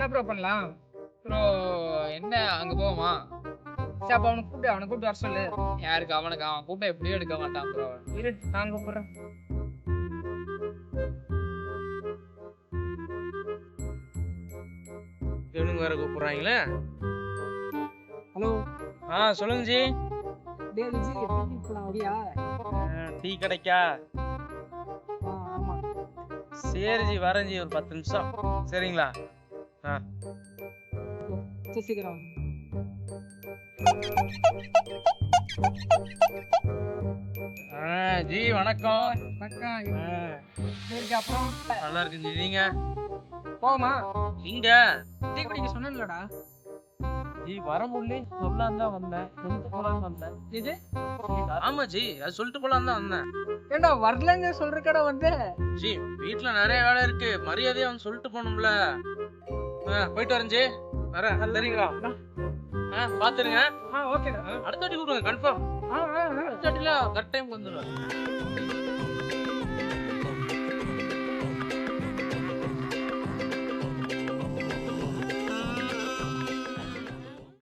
என்ன ப்ரோ பண்ணலாம்? ப்ரோ என்ன அங்க போவோமா? சரி அப்ப அவனை கூப்பிட்டு வர சொல்லு. யாருக்கு அவனுக்கு அவன் கூட்ட எப்படியும் எடுக்க மாட்டான் ப்ரோ. இரு நான் கூப்பிடுறேன். இவனுங்க வேற கூப்பிடுறாங்களே. ஹலோ. சொல்லுங்க ஜி. டேய் விஜி எப்படி போலாம் வரியா? டீ கடைக்கா? ஆமா. சரி ஜி வரேன் ஜி, ஒரு 10 நிமிஷம். சரிங்களா? சரி சீக்கிரம். ஜி வணக்கம். அப்புறம் நல்லா இருக்கு ஜி. நீங்க போமா? நீங்க டீ குடிக்க சொன்னேன்லடா. ஜி வர முடியல சொல்லலாம் தான் வந்தேன். சொல்லிட்டு போலான்னு வந்தேன். இது ஆமா ஜி, அது சொல்லிட்டு போலான்னு தான் வந்தேன். ஏண்டா வரலங்க சொல்றக்கடா வந்து. ஜி வீட்டுல நிறைய வேலை இருக்கு, மரியாதையா வந்து சொல்லிட்டு போகணும்ல. போயிட்டு வரேன் ஜி. வரேன். சரிங்களா? பாத்துருங்க. ஓகேடா. அடுத்த வாட்டி கூப்பிடுங்க கன்ஃபார்ம். அடுத்த வாட்டில கரெக்ட் டைம் வந்துடுவேன்.